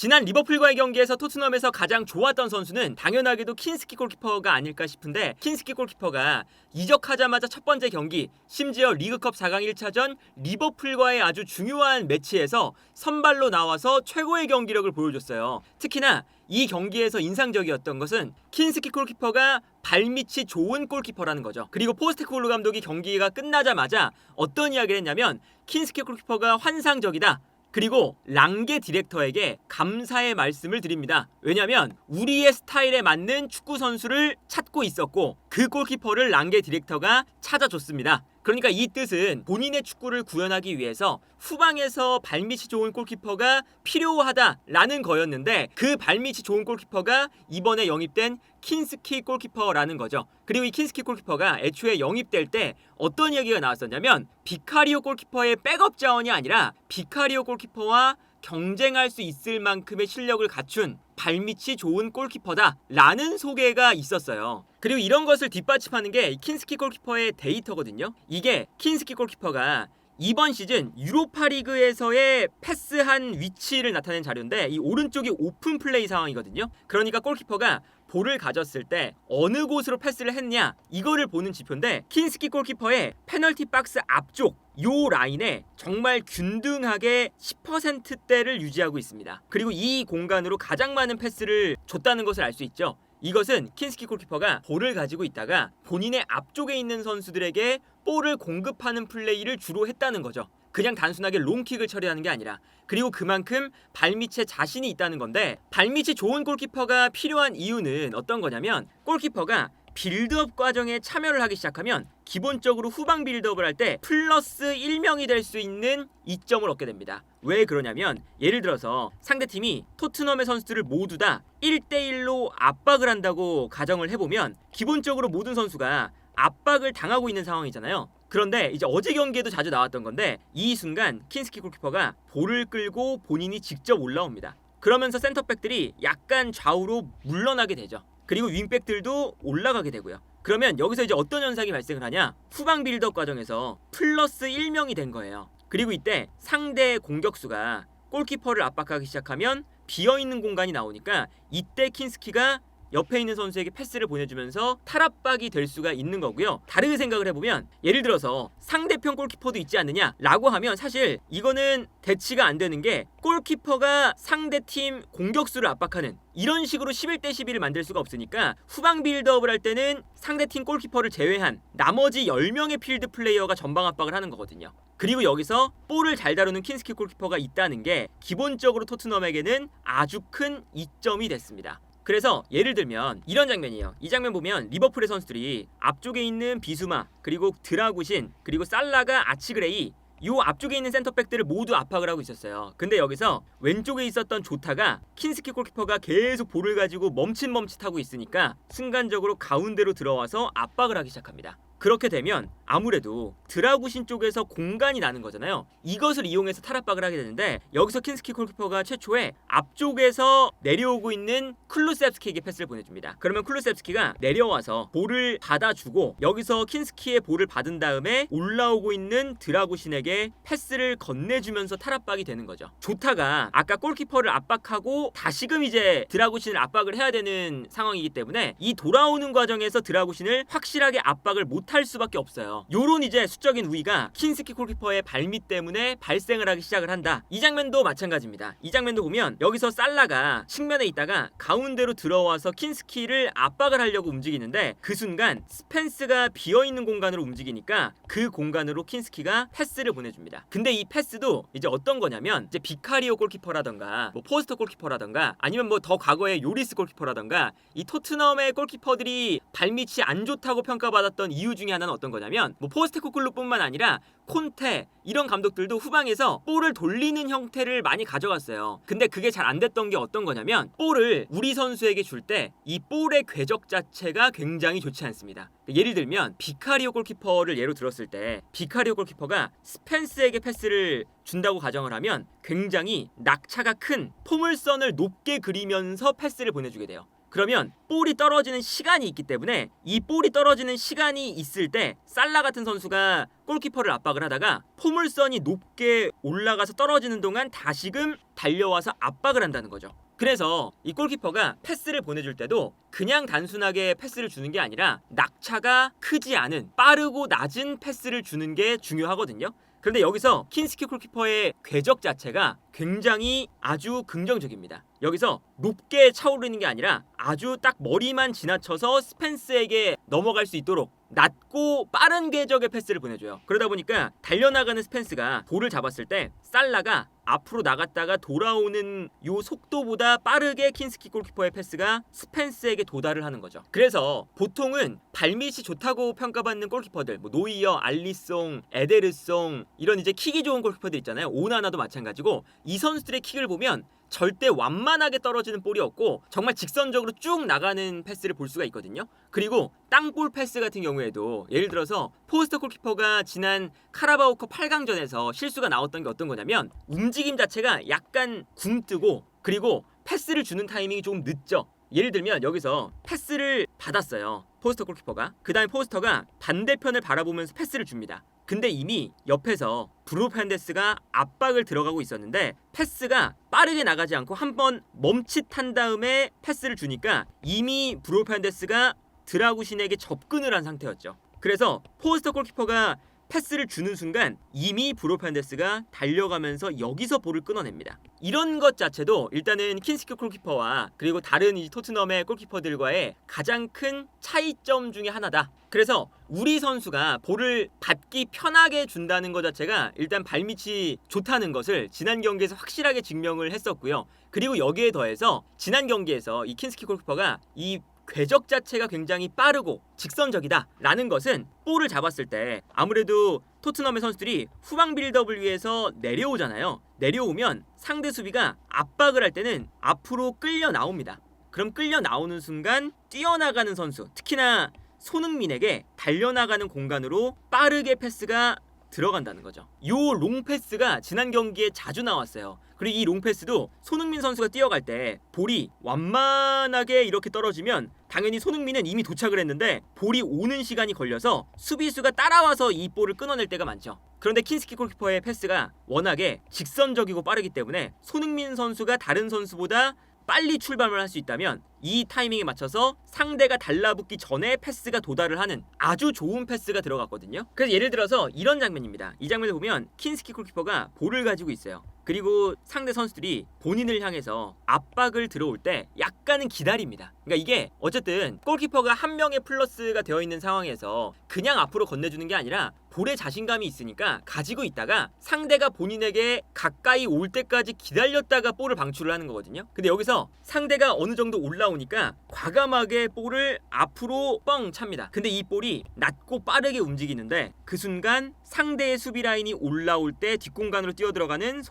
지난 리버풀과의 경기에서 토트넘에서 가장 좋았던 선수는 당연하게도 킨스키 골키퍼가 아닐까 싶은데, 킨스키 골키퍼가 이적하자마자 첫 번째 경기, 심지어 리그컵 4강 1차전 리버풀과의 아주 중요한 매치에서 선발로 나와서 최고의 경기력을 보여줬어요. 특히나 이 경기에서 인상적이었던 것은 킨스키 골키퍼가 발밑이 좋은 골키퍼라는 거죠. 그리고 포스테코글루 감독이 경기가 끝나자마자 어떤 이야기를 했냐면, 킨스키 골키퍼가 환상적이다, 그리고 랑게 디렉터에게 감사의 말씀을 드립니다. 왜냐하면 우리의 스타일에 맞는 축구 선수를 찾고 있었고 그 골키퍼를 랑게 디렉터가 찾아줬습니다. 그러니까 이 뜻은 본인의 축구를 구현하기 위해서 후방에서 발밑이 좋은 골키퍼가 필요하다라는 거였는데, 그 발밑이 좋은 골키퍼가 이번에 영입된 킨스키 골키퍼라는 거죠. 그리고 이 킨스키 골키퍼가 애초에 영입될 때 어떤 이야기가 나왔었냐면, 비카리오 골키퍼의 백업 자원이 아니라 비카리오 골키퍼와 경쟁할 수 있을 만큼의 실력을 갖춘 발밑이 좋은 골키퍼다 라는 소개가 있었어요. 그리고 이런 것을 뒷받침하는 게 킨스키 골키퍼의 데이터거든요. 이게 킨스키 골키퍼가 이번 시즌 유로파리그에서의 패스한 위치를 나타낸 자료인데, 이 오른쪽이 오픈 플레이 상황이거든요. 그러니까 골키퍼가 볼을 가졌을 때 어느 곳으로 패스를 했냐, 이거를 보는 지표인데, 킨스키 골키퍼의 페널티 박스 앞쪽 요 라인에 정말 균등하게 10%대를 유지하고 있습니다. 그리고 이 공간으로 가장 많은 패스를 줬다는 것을 알 수 있죠. 이것은 킨스키 골키퍼가 볼을 가지고 있다가 본인의 앞쪽에 있는 선수들에게 볼을 공급하는 플레이를 주로 했다는 거죠. 그냥 단순하게 롱킥을 처리하는 게 아니라. 그리고 그만큼 발밑에 자신이 있다는 건데, 발밑이 좋은 골키퍼가 필요한 이유는 어떤 거냐면, 골키퍼가 빌드업 과정에 참여를 하기 시작하면 기본적으로 후방 빌드업을 할 때 플러스 1명이 될 수 있는 이점을 얻게 됩니다. 왜 그러냐면, 예를 들어서 상대팀이 토트넘의 선수들을 모두 다 1대1로 압박을 한다고 가정을 해보면, 기본적으로 모든 선수가 압박을 당하고 있는 상황이잖아요. 그런데 이제 어제 경기에도 자주 나왔던 건데, 이 순간 킨스키 골키퍼가 볼을 끌고 본인이 직접 올라옵니다. 그러면서 센터백들이 약간 좌우로 물러나게 되죠. 그리고 윙백들도 올라가게 되고요. 그러면 여기서 이제 어떤 현상이 발생을 하냐, 후방 빌드업 과정에서 플러스 1명이 된 거예요. 그리고 이때 상대 공격수가 골키퍼를 압박하기 시작하면 비어있는 공간이 나오니까, 이때 킨스키가 옆에 있는 선수에게 패스를 보내주면서 탈압박이 될 수가 있는 거고요. 다르게 생각을 해보면, 예를 들어서 상대편 골키퍼도 있지 않느냐 라고 하면, 사실 이거는 대치가 안 되는 게, 골키퍼가 상대팀 공격수를 압박하는 이런 식으로 11대 11을 만들 수가 없으니까, 후방 빌드업을 할 때는 상대팀 골키퍼를 제외한 나머지 10명의 필드 플레이어가 전방 압박을 하는 거거든요. 그리고 여기서 볼을 잘 다루는 킨스키 골키퍼가 있다는 게 기본적으로 토트넘에게는 아주 큰 이점이 됐습니다. 그래서 예를 들면 이런 장면이에요. 이 장면 보면 리버풀의 선수들이 앞쪽에 있는 비수마, 그리고 드라구신, 그리고 살라가 아치그레이, 요 앞쪽에 있는 센터백들을 모두 압박을 하고 있었어요. 근데 여기서 왼쪽에 있었던 조타가, 킨스키 골키퍼가 계속 볼을 가지고 멈칫멈칫하고 있으니까 순간적으로 가운데로 들어와서 압박을 하기 시작합니다. 그렇게 되면 아무래도 드라구신 쪽에서 공간이 나는 거잖아요. 이것을 이용해서 탈압박을 하게 되는데, 여기서 킨스키 골키퍼가 최초에 앞쪽에서 내려오고 있는 쿨루셉스키에게 패스를 보내줍니다. 그러면 쿨루셉스키가 내려와서 볼을 받아주고, 여기서 킨스키의 볼을 받은 다음에 올라오고 있는 드라구신에게 패스를 건네주면서 탈압박이 되는 거죠. 조타가 아까 골키퍼를 압박하고 다시금 이제 드라구신을 압박을 해야 되는 상황이기 때문에, 이 돌아오는 과정에서 드라구신을 확실하게 압박을 못할 수밖에 없어요. 요런 이제 수적인 우위가 킨스키 골키퍼의 발밑 때문에 발생을 하기 시작을 한다. 이 장면도 마찬가지입니다. 이 장면도 보면 여기서 살라가 측면에 있다가 가운데로 들어와서 킨스키를 압박을 하려고 움직이는데, 그 순간 스펜스가 비어있는 공간으로 움직이니까 그 공간으로 킨스키가 패스를 보내줍니다. 근데 이 패스도 이제 어떤 거냐면, 이제 비카리오 골키퍼라던가 뭐 포스터 골키퍼라던가 아니면 뭐 더 과거의 요리스 골키퍼라던가, 이 토트넘의 골키퍼들이 발밑이 안 좋다고 평가받았던 이유 중에 하나는 어떤 거냐면, 뭐 포스테코글루뿐만 아니라 콘테, 이런 감독들도 후방에서 볼을 돌리는 형태를 많이 가져갔어요. 근데 그게 잘 안 됐던 게 어떤 거냐면, 볼을 우리 선수에게 줄 때 이 볼의 궤적 자체가 굉장히 좋지 않습니다. 예를 들면 비카리오 골키퍼를 예로 들었을 때, 비카리오 골키퍼가 스펜스에게 패스를 준다고 가정을 하면 굉장히 낙차가 큰 포물선을 높게 그리면서 패스를 보내주게 돼요. 그러면 볼이 떨어지는 시간이 있기 때문에 이 볼이 떨어지는 시간이 있을 때 살라 같은 선수가 골키퍼를 압박을 하다가 포물선이 높게 올라가서 떨어지는 동안 다시금 달려와서 압박을 한다는 거죠. 그래서 이 골키퍼가 패스를 보내줄 때도 그냥 단순하게 패스를 주는 게 아니라 낙차가 크지 않은 빠르고 낮은 패스를 주는 게 중요하거든요. 그런데 여기서 킨스키 골키퍼의 궤적 자체가 굉장히 아주 긍정적입니다. 여기서 높게 차오르는 게 아니라 아주 딱 머리만 지나쳐서 스펜스에게 넘어갈 수 있도록 낮고 빠른 궤적의 패스를 보내줘요. 그러다 보니까 달려나가는 스펜스가 볼을 잡았을 때 살라가 앞으로 나갔다가 돌아오는 요 속도보다 빠르게 킨스키 골키퍼의 패스가 스펜스에게 도달을 하는 거죠. 그래서 보통은 발밑이 좋다고 평가받는 골키퍼들, 뭐 노이어, 알리송, 에데르송 이런 이제 킥이 좋은 골키퍼들 있잖아요. 오나나도 마찬가지고 이 선수들의 킥을 보면 절대 완만하게 떨어지는 볼이 없고 정말 직선적으로 쭉 나가는 패스를 볼 수가 있거든요. 그리고 땅볼 패스 같은 경우에도 예를 들어서 포스터 골키퍼가 지난 카라바오컵 8강전에서 실수가 나왔던 게 어떤 거냐면 움직임 자체가 약간 굼뜨고 그리고 패스를 주는 타이밍이 좀 늦죠. 예를 들면 여기서 패스를 받았어요. 포스터 골키퍼가. 그 다음에 포스터가 반대편을 바라보면서 패스를 줍니다. 근데 이미 옆에서 브루노 페르난데스가 압박을 들어가고 있었는데 패스가 빠르게 나가지 않고 한번 멈칫한 다음에 패스를 주니까 이미 브루노 페르난데스가 드라구신에게 접근을 한 상태였죠. 그래서 포스터 골키퍼가 패스를 주는 순간 이미 브루노 페르난데스가 달려가면서 여기서 볼을 끊어냅니다. 이런 것 자체도 일단은 킨스키 골키퍼와 그리고 다른 이 토트넘의 골키퍼들과의 가장 큰 차이점 중에 하나다. 그래서 우리 선수가 볼을 받기 편하게 준다는 것 자체가 일단 발밑이 좋다는 것을 지난 경기에서 확실하게 증명을 했었고요. 그리고 여기에 더해서 지난 경기에서 이 킨스키 골키퍼가 이 궤적 자체가 굉장히 빠르고 직선적이다라는 것은 볼을 잡았을 때 아무래도 토트넘의 선수들이 후방 빌드업을 위해서 내려오잖아요. 내려오면 상대 수비가 압박을 할 때는 앞으로 끌려 나옵니다. 그럼 끌려 나오는 순간 뛰어나가는 선수, 특히나 손흥민에게 달려나가는 공간으로 빠르게 패스가 들어간다는 거죠. 요 롱패스가 지난 경기에 자주 나왔어요. 그리고 이 롱패스도 손흥민 선수가 뛰어갈 때 볼이 완만하게 이렇게 떨어지면 당연히 손흥민은 이미 도착을 했는데 볼이 오는 시간이 걸려서 수비수가 따라와서 이 볼을 끊어낼 때가 많죠. 그런데 킨스키 골키퍼의 패스가 워낙에 직선적이고 빠르기 때문에 손흥민 선수가 다른 선수보다 빨리 출발을 할 수 있다면 이 타이밍에 맞춰서 상대가 달라붙기 전에 패스가 도달을 하는 아주 좋은 패스가 들어갔거든요. 그래서 예를 들어서 이런 장면입니다. 이 장면을 보면 킨스키 골키퍼가 볼을 가지고 있어요. 그리고 상대 선수들이 본인을 향해서 압박을 들어올 때 약간은 기다립니다. 그러니까 이게 어쨌든 골키퍼가 한 명의 플러스가 되어 있는 상황에서 그냥 앞으로 건네주는 게 아니라 볼에 자신감이 있으니까 가지고 있다가 상대가 본인에게 가까이 올 때까지 기다렸다가 볼을 방출을 하는 거거든요. 근데 여기서 상대가 어느 정도 올라오니까 과감하게 볼을 앞으로 뻥 찹니다. 근데 이 볼이 낮고 빠르게 움직이는데 그 순간 상대의 수비 라인이 올라올 때 뒷공간으로 뛰어들어가는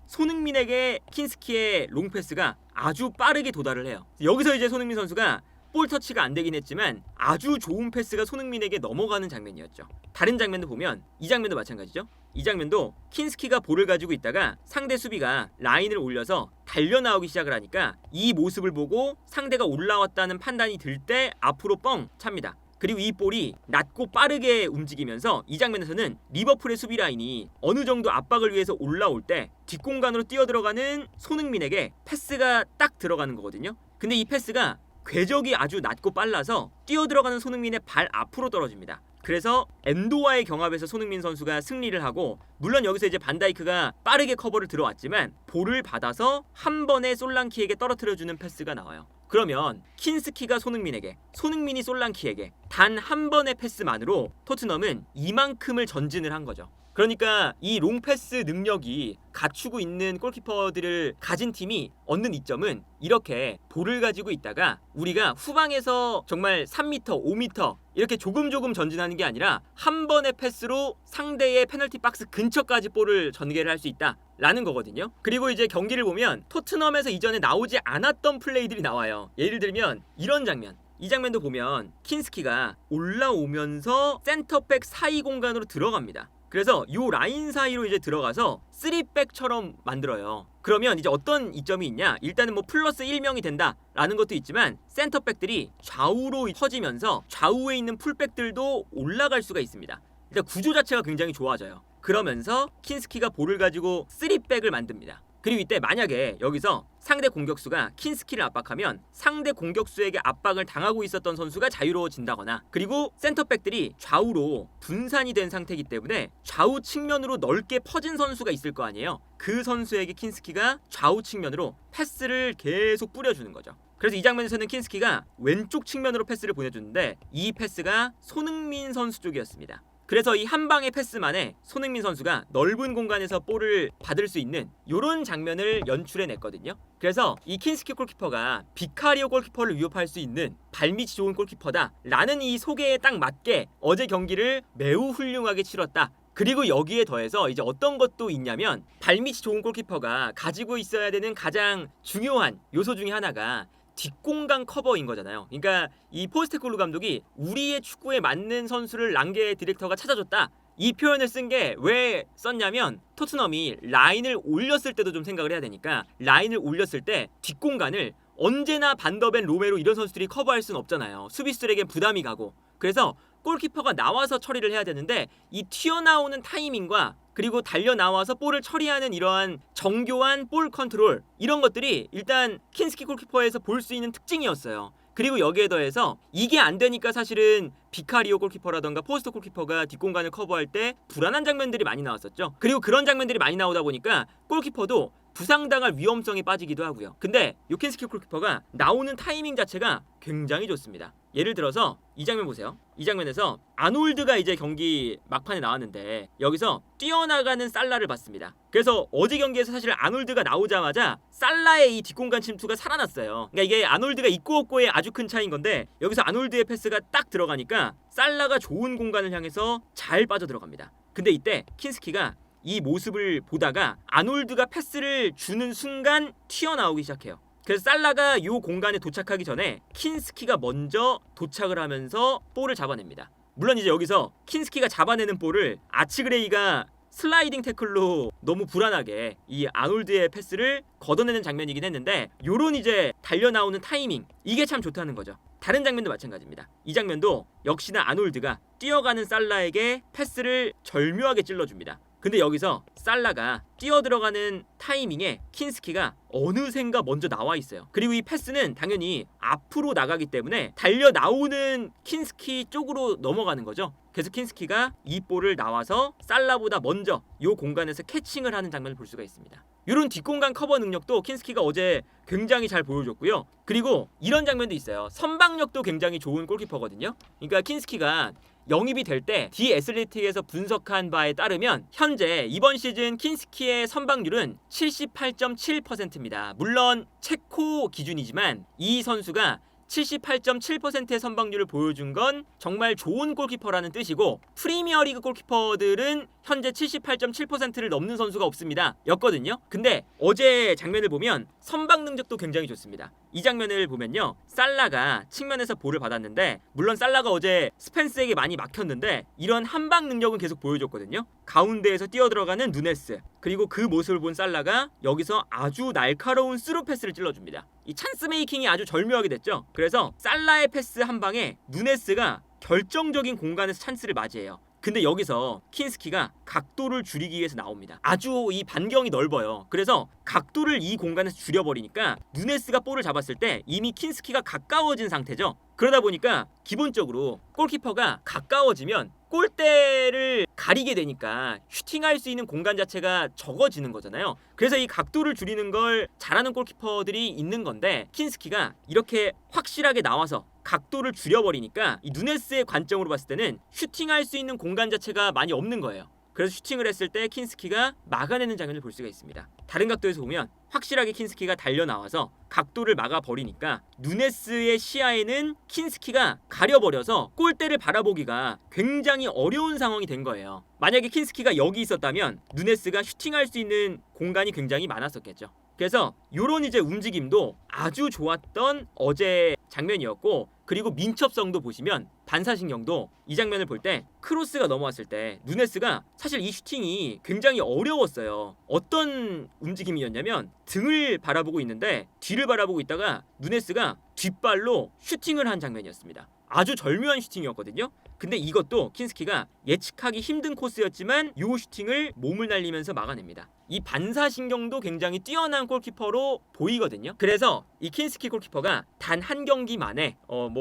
손흥민에게 킨스키의 롱패스가 아주 빠르게 도달을 해요. 여기서 이제 손흥민 선수가 볼 터치가 안 되긴 했지만 아주 좋은 패스가 손흥민에게 넘어가는 장면이었죠. 다른 장면도 보면 이 장면도 마찬가지죠. 이 장면도 킨스키가 볼을 가지고 있다가 상대 수비가 라인을 올려서 달려나오기 시작을 하니까 이 모습을 보고 상대가 올라왔다는 판단이 들 때 앞으로 뻥 찹니다. 그리고 이 볼이 낮고 빠르게 움직이면서 이 장면에서는 리버풀의 수비 라인이 어느 정도 압박을 위해서 올라올 때 뒷공간으로 뛰어들어가는 손흥민에게 패스가 딱 들어가는 거거든요. 근데 이 패스가 궤적이 아주 낮고 빨라서 뛰어들어가는 손흥민의 발 앞으로 떨어집니다. 그래서 엔도와의 경합에서 손흥민 선수가 승리를 하고 물론 여기서 이제 반다이크가 빠르게 커버를 들어왔지만 볼을 받아서 한 번에 솔랑키에게 떨어뜨려주는 패스가 나와요. 그러면 킨스키가 손흥민에게, 손흥민이 솔랑키에게 단 한 번의 패스만으로 토트넘은 이만큼을 전진을 한 거죠. 그러니까 이 롱패스 능력이 갖추고 있는 골키퍼들을 가진 팀이 얻는 이점은 이렇게 볼을 가지고 있다가 우리가 후방에서 정말 3m, 5m 이렇게 조금 전진하는 게 아니라 한 번의 패스로 상대의 페널티 박스 근처까지 볼을 전개를 할 수 있다 라는 거거든요. 그리고 이제 경기를 보면 토트넘에서 이전에 나오지 않았던 플레이들이 나와요. 예를 들면 이런 장면, 이 장면도 보면 킨스키가 올라오면서 센터백 사이 공간으로 들어갑니다. 그래서 요 라인 사이로 이제 들어가서 3백처럼 만들어요. 그러면 이제 어떤 이점이 있냐? 일단은 뭐 플러스 1명이 된다라는 것도 있지만 센터백들이 좌우로 퍼지면서 좌우에 있는 풀백들도 올라갈 수가 있습니다. 일단 구조 자체가 굉장히 좋아져요. 그러면서 킨스키가 볼을 가지고 3백을 만듭니다. 그리고 이때 만약에 여기서 상대 공격수가 킨스키를 압박하면 상대 공격수에게 압박을 당하고 있었던 선수가 자유로워진다거나, 그리고 센터백들이 좌우로 분산이 된 상태이기 때문에 좌우 측면으로 넓게 퍼진 선수가 있을 거 아니에요. 그 선수에게 킨스키가 좌우 측면으로 패스를 계속 뿌려주는 거죠. 그래서 이 장면에서는 킨스키가 왼쪽 측면으로 패스를 보내주는데 이 패스가 손흥민 선수 쪽이었습니다. 그래서 이 한 방의 패스만에 손흥민 선수가 넓은 공간에서 볼을 받을 수 있는 이런 장면을 연출해냈거든요. 그래서 이 킨스키 골키퍼가 비카리오 골키퍼를 위협할 수 있는 발밑이 좋은 골키퍼다 라는 이 소개에 딱 맞게 어제 경기를 매우 훌륭하게 치렀다. 그리고 여기에 더해서 이제 어떤 것도 있냐면, 발밑이 좋은 골키퍼가 가지고 있어야 되는 가장 중요한 요소 중에 하나가 뒷공간 커버인 거잖아요. 그러니까 이 포스테코글루 감독이 우리의 축구에 맞는 선수를 랑게 디렉터가 찾아줬다, 이 표현을 쓴 게 왜 썼냐면, 토트넘이 라인을 올렸을 때도 좀 생각을 해야 되니까, 라인을 올렸을 때 뒷공간을 언제나 반더벤, 로메로 이런 선수들이 커버할 수는 없잖아요. 수비수들에겐 부담이 가고. 그래서 골키퍼가 나와서 처리를 해야 되는데, 이 튀어나오는 타이밍과 그리고 달려 나와서 볼을 처리하는 이러한 정교한 볼 컨트롤, 이런 것들이 일단 킨스키 골키퍼에서 볼 수 있는 특징이었어요. 그리고 여기에 더해서 이게 안 되니까 사실은 비카리오 골키퍼라던가 포스트 골키퍼가 뒷공간을 커버할 때 불안한 장면들이 많이 나왔었죠. 그리고 그런 장면들이 많이 나오다 보니까 골키퍼도 부상당할 위험성에 빠지기도 하고요. 근데 요켄스키 골키퍼가 나오는 타이밍 자체가 굉장히 좋습니다. 예를 들어서 이 장면 보세요. 이 장면에서 아놀드가 이제 경기 막판에 나왔는데 여기서 뛰어나가는 살라를 봤습니다. 그래서 어제 경기에서 사실 아놀드가 나오자마자 살라의 이 뒷공간 침투가 살아났어요. 그러니까 이게 아놀드가 있고 없고의 아주 큰 차이인 건데, 여기서 아놀드의 패스가 딱 들어가니까 살라가 좋은 공간을 향해서 잘 빠져들어갑니다. 근데 이때 킨스키가 이 모습을 보다가 아놀드가 패스를 주는 순간 튀어나오기 시작해요. 그래서 살라가 이 공간에 도착하기 전에 킨스키가 먼저 도착을 하면서 볼을 잡아냅니다. 물론 이제 여기서 킨스키가 잡아내는 볼을 아츠그레이가 슬라이딩 태클로 너무 불안하게 이 아놀드의 패스를 걷어내는 장면이긴 했는데, 요런 이제 달려나오는 타이밍, 이게 참 좋다는 거죠. 다른 장면도 마찬가지입니다. 이 장면도 역시나 아놀드가 뛰어가는 살라에게 패스를 절묘하게 찔러줍니다. 근데 여기서 살라가 뛰어들어가는 타이밍에 킨스키가 어느샌가 먼저 나와 있어요. 그리고 이 패스는 당연히 앞으로 나가기 때문에 달려 나오는 킨스키 쪽으로 넘어가는 거죠. 그래서 킨스키가 이 볼을 나와서 살라보다 먼저 이 공간에서 캐칭을 하는 장면을 볼 수가 있습니다. 이런 뒷공간 커버 능력도 킨스키가 어제 굉장히 잘 보여줬고요. 그리고 이런 장면도 있어요. 선방력도 굉장히 좋은 골키퍼거든요. 그러니까 킨스키가 영입이 될 때 디 애슬레틱에서 분석한 바에 따르면 현재 이번 시즌 킨스키의 선방률은 78.7%입니다. 물론 체코 기준이지만 이 선수가 78.7%의 선방률을 보여준 건 정말 좋은 골키퍼라는 뜻이고, 프리미어리그 골키퍼들은 현재 78.7%를 넘는 선수가 없습니다 였거든요. 근데 어제 장면을 보면 선방 능력도 굉장히 좋습니다. 이 장면을 보면요, 살라가 측면에서 볼을 받았는데, 물론 살라가 어제 스펜스에게 많이 막혔는데 이런 한방 능력은 계속 보여줬거든요. 가운데에서 뛰어들어가는 누네스, 그리고 그 모습을 본 살라가 여기서 아주 날카로운 스루 패스를 찔러줍니다. 이 찬스 메이킹이 아주 절묘하게 됐죠. 그래서 살라의 패스 한 방에 누네스가 결정적인 공간에서 찬스를 맞이해요. 근데 여기서 킨스키가 각도를 줄이기 위해서 나옵니다. 아주 이 반경이 넓어요. 그래서 각도를 이 공간에서 줄여버리니까 누네스가 볼을 잡았을 때 이미 킨스키가 가까워진 상태죠. 그러다 보니까 기본적으로 골키퍼가 가까워지면 골대를 가리게 되니까 슈팅할 수 있는 공간 자체가 적어지는 거잖아요. 그래서 이 각도를 줄이는 걸 잘하는 골키퍼들이 있는 건데, 킨스키가 이렇게 확실하게 나와서 각도를 줄여버리니까 이 누네스의 관점으로 봤을 때는 슈팅할 수 있는 공간 자체가 많이 없는 거예요. 그래서 슈팅을 했을 때 킨스키가 막아내는 장면을 볼 수가 있습니다. 다른 각도에서 보면 확실하게 킨스키가 달려나와서 각도를 막아버리니까 누네스의 시야에는 킨스키가 가려버려서 골대를 바라보기가 굉장히 어려운 상황이 된 거예요. 만약에 킨스키가 여기 있었다면 누네스가 슈팅할 수 있는 공간이 굉장히 많았었겠죠. 그래서 요런 이제 움직임도 아주 좋았던 어제 장면이었고, 그리고 민첩성도 보시면 반사신경도 이 장면을 볼 때 크로스가 넘어왔을 때 누네스가 사실 이 슈팅이 굉장히 어려웠어요. 어떤 움직임이었냐면 등을 바라보고 있는데 뒤를 바라보고 있다가 누네스가 뒷발로 슈팅을 한 장면이었습니다. 아주 절묘한 슈팅이었거든요. 근데 이것도 킨스키가 예측하기 힘든 코스였지만 이 슈팅을 몸을 날리면서 막아냅니다. 이 반사신경도 굉장히 뛰어난 골키퍼로 보이거든요. 그래서 이 킨스키 골키퍼가 단 한 경기 만에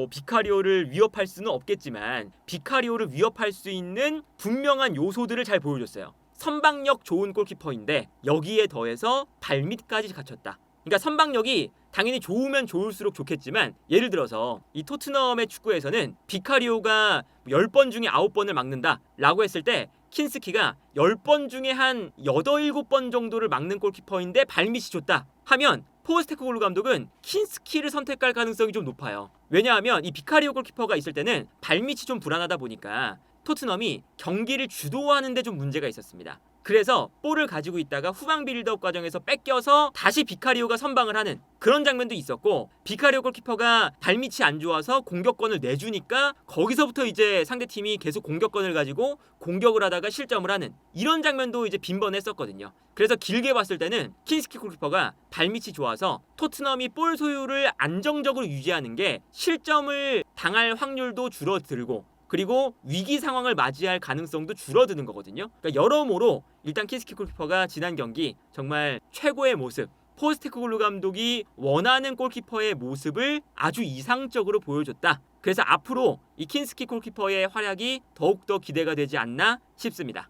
비카리오를 위협할 수는 없겠지만 비카리오를 위협할 수 있는 분명한 요소들을 잘 보여줬어요. 선방력 좋은 골키퍼인데 여기에 더해서 발밑까지 갖췄다. 그러니까 선방력이 당연히 좋으면 좋을수록 좋겠지만 예를 들어서 이 토트넘의 축구에서는 비카리오가 10번 중에 9번을 막는다 라고 했을 때 킨스키가 10번 중에 한 8, 7번 정도를 막는 골키퍼인데 발밑이 좋다 하면 포스테코글루 감독은 킨스키를 선택할 가능성이 좀 높아요. 왜냐하면 이 비카리오 골키퍼가 있을 때는 발밑이 좀 불안하다 보니까 토트넘이 경기를 주도하는 데 좀 문제가 있었습니다. 그래서 볼을 가지고 있다가 후방 빌드업 과정에서 뺏겨서 다시 비카리오가 선방을 하는 그런 장면도 있었고, 비카리오 골키퍼가 발밑이 안 좋아서 공격권을 내주니까 거기서부터 이제 상대팀이 계속 공격권을 가지고 공격을 하다가 실점을 하는 이런 장면도 이제 빈번했었거든요. 그래서 길게 봤을 때는 킨스키 골키퍼가 발밑이 좋아서 토트넘이 볼 소유를 안정적으로 유지하는 게 실점을 당할 확률도 줄어들고 그리고 위기 상황을 맞이할 가능성도 줄어드는 거거든요. 그러니까 여러모로 일단 킨스키 골키퍼가 지난 경기 정말 최고의 모습, 포스테코글루 감독이 원하는 골키퍼의 모습을 아주 이상적으로 보여줬다. 그래서 앞으로 이 킨스키 골키퍼의 활약이 더욱더 기대가 되지 않나 싶습니다.